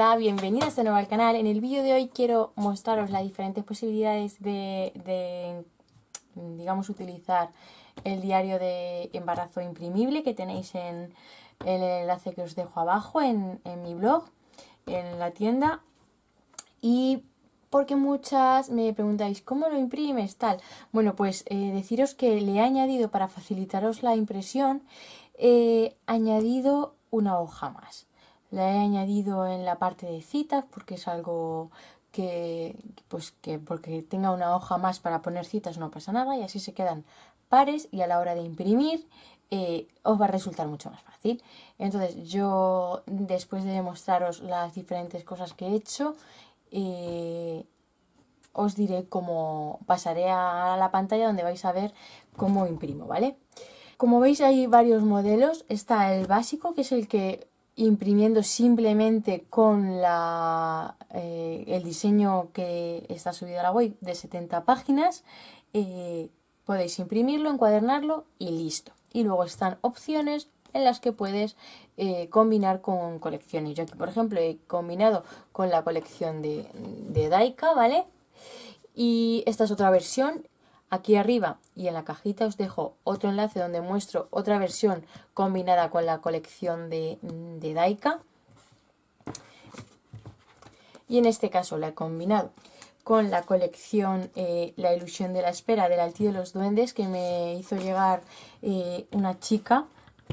Hola, bienvenidas de nuevo al canal. En el vídeo de hoy quiero mostraros las diferentes posibilidades digamos, utilizar el diario de embarazo imprimible que tenéis en el enlace que os dejo abajo en mi blog, en la tienda. Y porque muchas me preguntáis, ¿cómo lo imprimes? Tal. Bueno, pues deciros que le he añadido, para facilitaros la impresión, he añadido una hoja más. La he añadido en la parte de citas porque es algo porque tenga una hoja más para poner citas no pasa nada, y así se quedan pares y a la hora de imprimir os va a resultar mucho más fácil. Entonces yo, después de mostraros las diferentes cosas que he hecho, os diré cómo pasaré a la pantalla donde vais a ver cómo imprimo, ¿vale? Como veis, hay varios modelos. Está el básico, que es el que imprimiendo simplemente con el diseño que está subido a la web de 70 páginas, podéis imprimirlo, encuadernarlo y listo. Y luego están opciones en las que puedes combinar con colecciones. Yo aquí, por ejemplo, he combinado con la colección de Daika, ¿vale? Y esta es otra versión. Aquí arriba y en la cajita os dejo otro enlace donde muestro otra versión combinada con la colección de Daika. Y en este caso la he combinado con la colección La ilusión de la espera del Altillo de los Duendes, que me hizo llegar una chica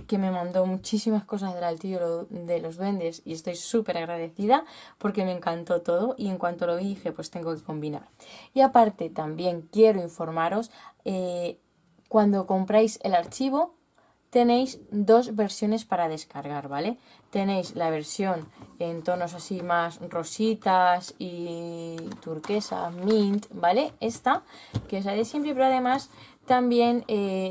que me mandó muchísimas cosas del Altillo de los Duendes, y estoy súper agradecida porque me encantó todo, y en cuanto lo vi dije, pues tengo que combinar. Y aparte también quiero informaros, cuando compráis el archivo tenéis dos versiones para descargar, ¿vale? Tenéis la versión en tonos así más rositas y turquesa, mint, ¿vale? Esta, que es la de siempre, pero además también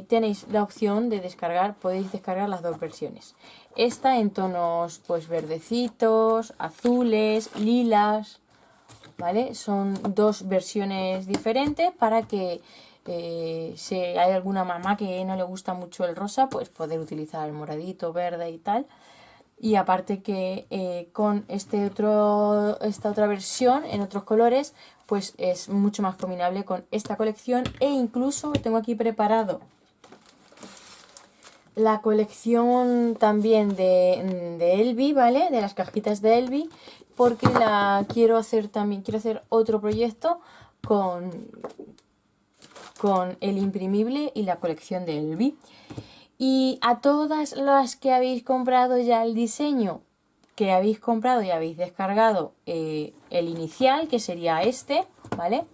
tenéis la opción de descargar, podéis descargar las dos versiones. Esta en tonos pues verdecitos, azules, lilas, ¿vale? Son dos versiones diferentes para que si hay alguna mamá que no le gusta mucho el rosa, pues poder utilizar el moradito, verde y tal. Y aparte que con esta otra versión en otros colores, pues es mucho más combinable con esta colección. E incluso tengo aquí preparado la colección también de Elvi, ¿vale? De las cajitas de Elvi, porque quiero hacer otro proyecto con el imprimible y la colección de Elvi. Y a todas las que habéis comprado ya el diseño, que habéis comprado y habéis descargado el inicial, que sería este, ¿vale?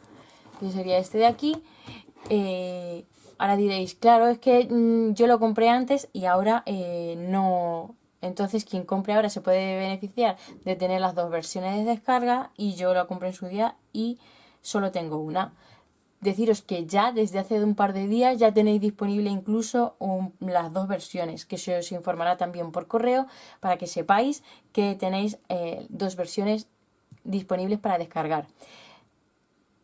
Que sería este de aquí. Ahora diréis, claro, es que yo lo compré antes y ahora no. Entonces quien compre ahora se puede beneficiar de tener las dos versiones de descarga, y yo lo compré en su día y solo tengo una. Deciros que ya desde hace un par de días ya tenéis disponible incluso las dos versiones, que se os informará también por correo para que sepáis que tenéis dos versiones disponibles para descargar.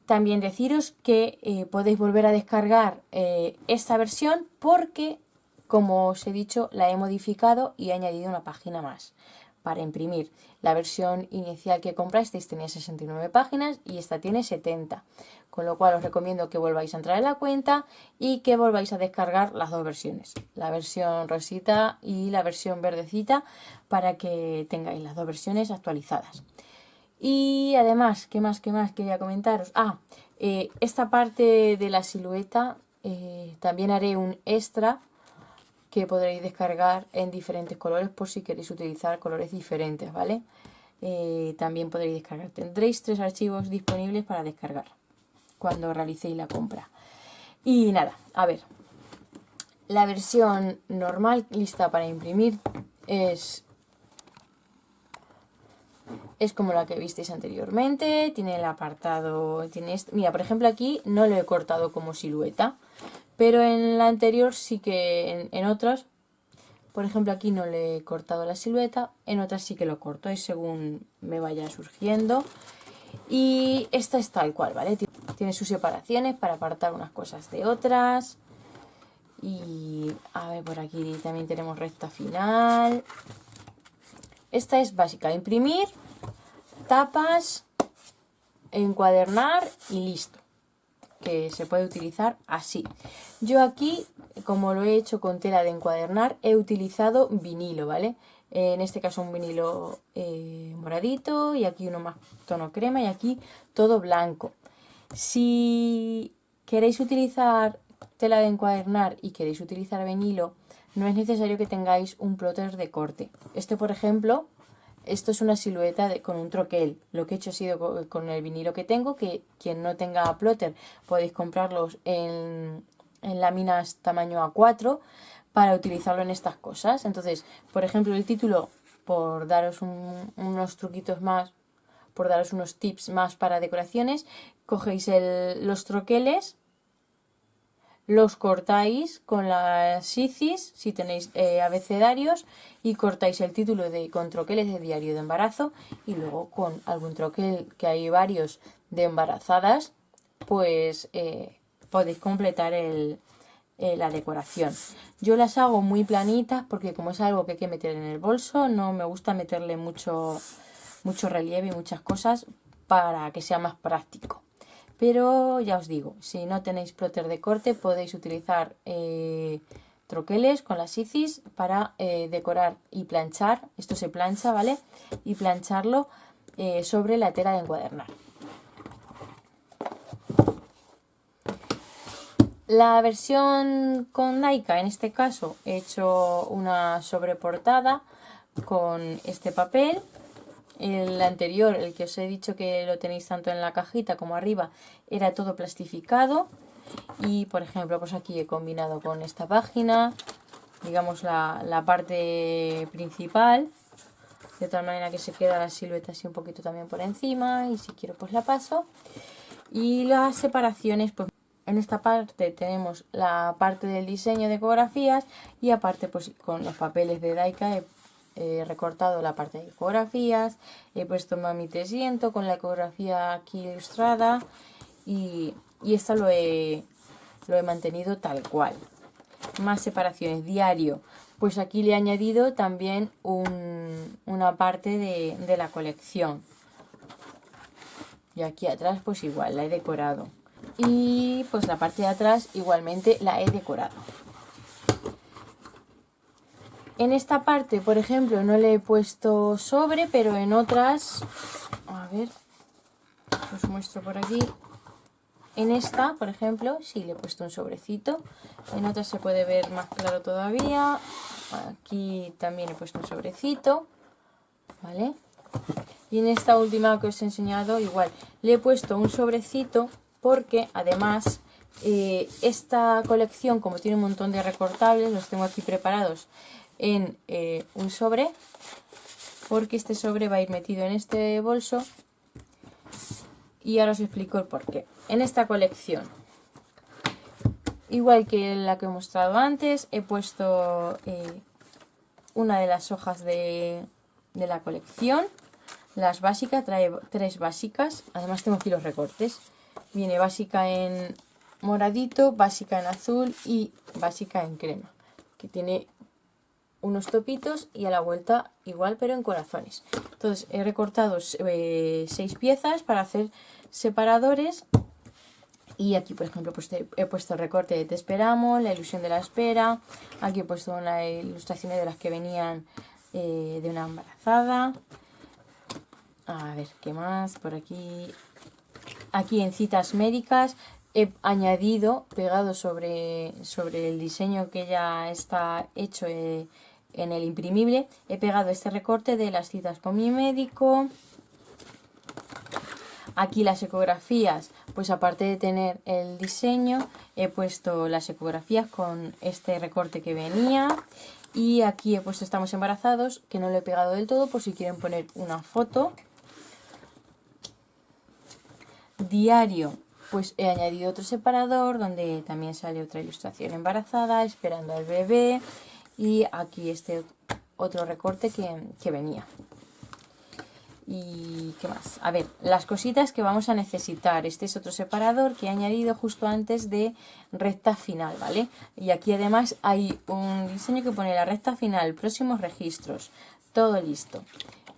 También deciros que podéis volver a descargar esta versión porque, como os he dicho, la he modificado y he añadido una página más para imprimir. La versión inicial que comprasteis tenía 69 páginas y esta tiene 70. Con lo cual os recomiendo que volváis a entrar en la cuenta y que volváis a descargar las dos versiones. La versión rosita y la versión verdecita, para que tengáis las dos versiones actualizadas. Y además, ¿qué más quería comentaros? Esta parte de la silueta también haré un extra que podréis descargar en diferentes colores por si queréis utilizar colores diferentes, ¿vale? También podréis descargar. Tendréis 3 archivos disponibles para descargar cuando realicéis la compra. Y nada, a ver. La versión normal lista para imprimir es como la que visteis anteriormente. Tiene el apartado, mira, por ejemplo aquí no lo he cortado como silueta, pero en la anterior sí que, en otras, por ejemplo aquí no le he cortado la silueta, en otras sí que lo corto, es según me vaya surgiendo. Y esta es tal cual, ¿vale? Tiene sus separaciones para apartar unas cosas de otras. Y a ver, por aquí también tenemos recta final. Esta es básica, imprimir, tapas, encuadernar y listo, que se puede utilizar así. Yo aquí, como lo he hecho con tela de encuadernar, he utilizado vinilo, ¿vale? En este caso un vinilo moradito, y aquí uno más tono crema, y aquí todo blanco. Si queréis utilizar tela de encuadernar y queréis utilizar vinilo, no es necesario que tengáis un plotter de corte. Por ejemplo, esto es una silueta con un troquel. Lo que he hecho ha sido con el vinilo que tengo, que quien no tenga plotter podéis comprarlos en láminas tamaño A4 para utilizarlo en estas cosas. Entonces, por ejemplo, el título, por daros unos truquitos más, por daros unos tips más para decoraciones, cogéis los troqueles, los cortáis con las sicis, si tenéis abecedarios, y cortáis el título con troqueles de diario de embarazo, y luego con algún troquel, que hay varios de embarazadas, pues podéis completar la decoración. Yo las hago muy planitas porque como es algo que hay que meter en el bolso, no me gusta meterle mucho relieve y muchas cosas para que sea más práctico. Pero ya os digo, si no tenéis plotter de corte, podéis utilizar troqueles con las sicis para decorar y planchar. Esto se plancha, ¿vale? Y plancharlo sobre la tela de encuadernar. La versión con Daika, en este caso, he hecho una sobreportada con este papel. El anterior, el que os he dicho que lo tenéis tanto en la cajita como arriba, era todo plastificado. Y por ejemplo, pues aquí he combinado con esta página, digamos la parte principal, de tal manera que se queda la silueta así un poquito también por encima, y si quiero pues la paso. Y las separaciones, pues en esta parte tenemos la parte del diseño de ecografías, y aparte pues con los papeles de Daika he recortado la parte de ecografías, he puesto Mami te siento con la ecografía aquí ilustrada, y esto lo he mantenido tal cual. Más separaciones, diario, pues aquí le he añadido también una parte de la colección, y aquí atrás pues igual la he decorado, y pues la parte de atrás igualmente la he decorado. En esta parte, por ejemplo, no le he puesto sobre, pero en otras, a ver, os muestro por aquí. En esta, por ejemplo, sí le he puesto un sobrecito. En otras se puede ver más claro todavía. Aquí también he puesto un sobrecito, ¿vale? Y en esta última que os he enseñado, igual, le he puesto un sobrecito porque además esta colección, como tiene un montón de recortables, los tengo aquí preparados en un sobre, porque este sobre va a ir metido en este bolso, y ahora os explico el porqué. En esta colección, igual que la que he mostrado antes, he puesto una de las hojas de la colección, las básicas, trae 3 básicas, además tengo aquí los recortes, viene básica en moradito, básica en azul y básica en crema, que tiene unos topitos, y a la vuelta igual pero en corazones. Entonces he recortado 6 piezas para hacer separadores, y aquí por ejemplo pues he puesto el recorte de Te esperamos, la ilusión de la espera, aquí he puesto una ilustración de las que venían de una embarazada. A ver, ¿qué más? Por aquí, en citas médicas, he añadido, pegado sobre el diseño que ya está hecho en el imprimible, he pegado este recorte de las citas con mi médico. Aquí las ecografías, pues aparte de tener el diseño, he puesto las ecografías con este recorte que venía. Y aquí he puesto estamos embarazados, que no lo he pegado del todo por si quieren poner una foto. Diario, pues he añadido otro separador donde también sale otra ilustración embarazada, esperando al bebé, y aquí este otro recorte que venía. ¿Y qué más? A ver, las cositas que vamos a necesitar. Este es otro separador que he añadido justo antes de recta final, ¿vale? Y aquí además hay un diseño que pone la recta final, próximos registros, todo listo.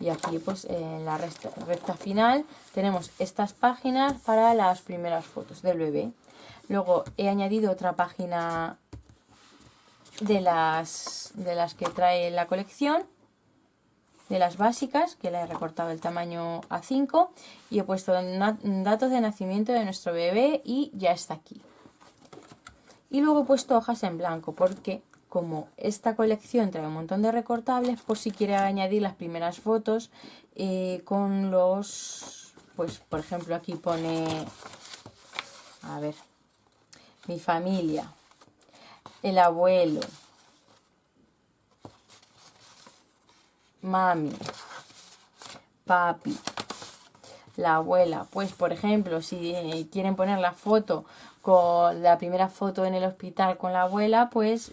Y aquí pues en la recta final tenemos estas páginas para las primeras fotos del bebé. Luego he añadido otra página de las que trae la colección, de las básicas, que la he recortado el tamaño A5 y he puesto datos de nacimiento de nuestro bebé y ya está aquí. Y luego he puesto hojas en blanco porque como esta colección trae un montón de recortables, por si quiere añadir las primeras fotos con los, pues por ejemplo aquí pone, a ver, mi familia, el abuelo, mami, papi, la abuela. Pues por ejemplo, si quieren poner la foto con la primera foto en el hospital con la abuela, pues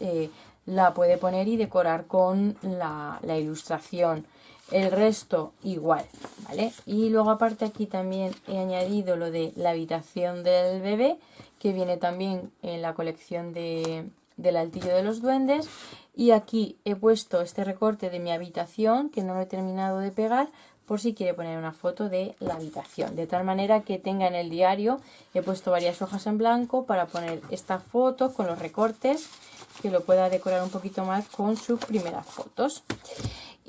la puede poner y decorar con la ilustración. El resto igual, ¿vale? Y luego aparte aquí también he añadido lo de la habitación del bebé, que viene también en la colección del Altillo de los Duendes. Y aquí he puesto este recorte de mi habitación, que no lo he terminado de pegar, por si quiere poner una foto de la habitación. De tal manera que tenga en el diario, he puesto varias hojas en blanco para poner esta foto con los recortes, que lo pueda decorar un poquito más con sus primeras fotos.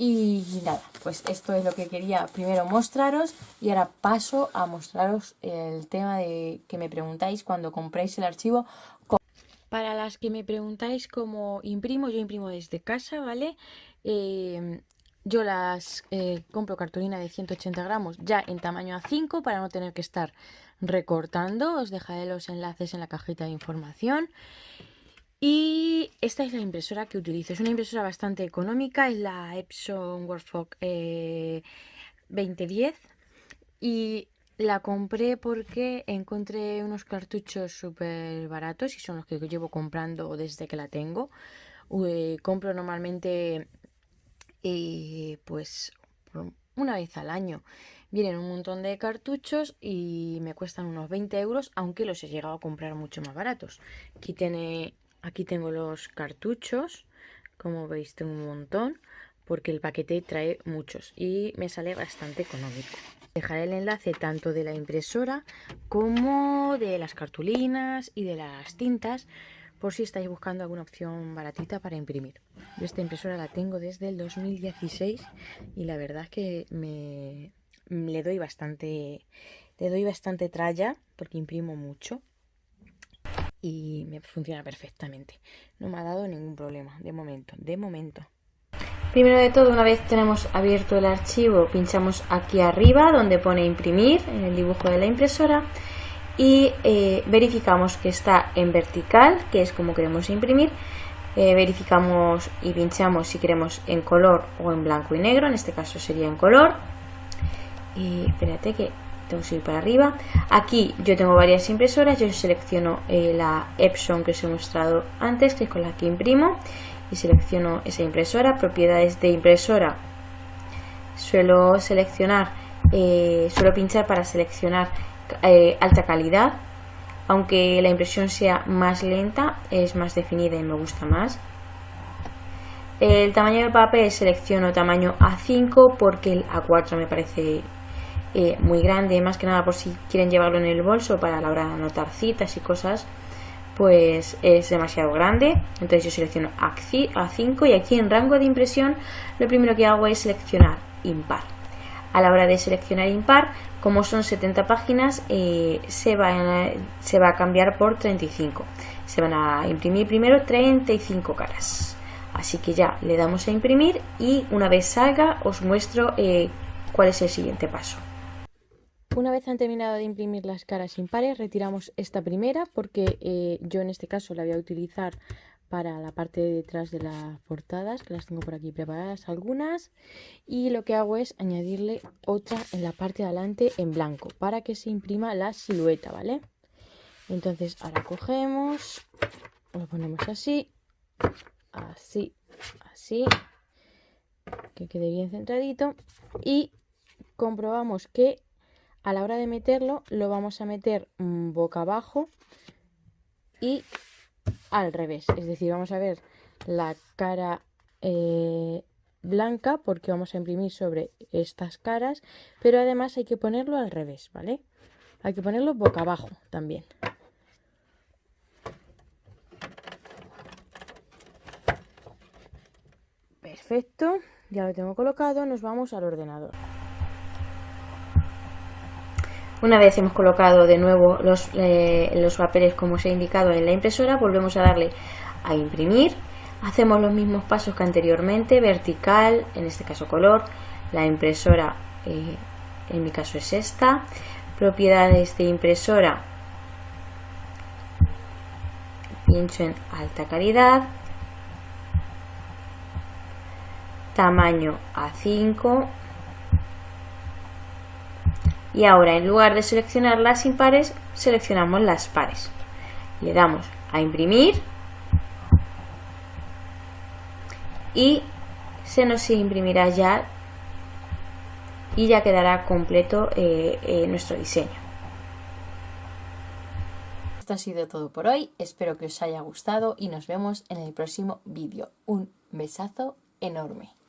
Y nada, pues esto es lo que quería primero mostraros y ahora paso a mostraros el tema de que me preguntáis cuando compréis el archivo. Para las que me preguntáis cómo imprimo, yo imprimo desde casa, ¿vale? Yo las compro cartulina de 180 gramos ya en tamaño A5 para no tener que estar recortando. Os dejaré los enlaces en la cajita de información. Y esta es la impresora que utilizo. Es una impresora bastante económica, es la Epson Workflow 2010 y la compré porque encontré unos cartuchos súper baratos y son los que llevo comprando desde que la tengo. Compro normalmente pues una vez al año. Vienen un montón de cartuchos y me cuestan unos 20 euros, aunque los he llegado a comprar mucho más baratos. Aquí tengo los cartuchos, como veis tengo un montón, porque el paquete trae muchos y me sale bastante económico. Dejaré el enlace tanto de la impresora como de las cartulinas y de las tintas, por si estáis buscando alguna opción baratita para imprimir. Yo esta impresora la tengo desde el 2016 y la verdad es que le doy bastante tralla porque imprimo mucho y me funciona perfectamente. No me ha dado ningún problema de momento. Primero de todo, una vez tenemos abierto el archivo, pinchamos aquí arriba donde pone imprimir, en el dibujo de la impresora, y verificamos que está en vertical, que es como queremos imprimir. Verificamos y pinchamos si queremos en color o en blanco y negro, en este caso sería en color. Y espérate que tengo que subir para arriba. Aquí yo tengo varias impresoras, yo selecciono la Epson que os he mostrado antes, que es con la que imprimo, y selecciono esa impresora. Propiedades de impresora, suelo pinchar para seleccionar alta calidad, aunque la impresión sea más lenta, es más definida y me gusta más. El tamaño del papel selecciono tamaño A5 porque el A4 me parece muy grande, más que nada por si quieren llevarlo en el bolso para la hora de anotar citas y cosas, pues es demasiado grande. Entonces yo selecciono A5 y aquí en rango de impresión lo primero que hago es seleccionar impar. A la hora de seleccionar impar, como son 70 páginas, se va a cambiar por 35. Se van a imprimir primero 35 caras. Así que ya le damos a imprimir y una vez salga os muestro cuál es el siguiente paso. Una vez han terminado de imprimir las caras impares, retiramos esta primera porque yo en este caso la voy a utilizar para la parte de detrás de las portadas, que las tengo por aquí preparadas algunas, y lo que hago es añadirle otra en la parte de adelante en blanco para que se imprima la silueta, ¿vale? Entonces ahora cogemos, lo ponemos así, que quede bien centradito y comprobamos que a la hora de meterlo lo vamos a meter boca abajo y al revés, es decir, vamos a ver la cara blanca porque vamos a imprimir sobre estas caras, pero además hay que ponerlo al revés, ¿vale? Hay que ponerlo boca abajo también. Perfecto, ya lo tengo colocado, nos vamos al ordenador. Una vez hemos colocado de nuevo los papeles como os he indicado en la impresora, volvemos a darle a imprimir. Hacemos los mismos pasos que anteriormente, vertical, en este caso color, la impresora en mi caso es esta, propiedades de impresora, pincho en alta calidad, tamaño A5 y ahora en lugar de seleccionar las impares seleccionamos las pares, le damos a imprimir y se nos imprimirá ya y ya quedará completo nuestro diseño. Esto ha sido todo por hoy, espero que os haya gustado y nos vemos en el próximo vídeo. Un besazo enorme.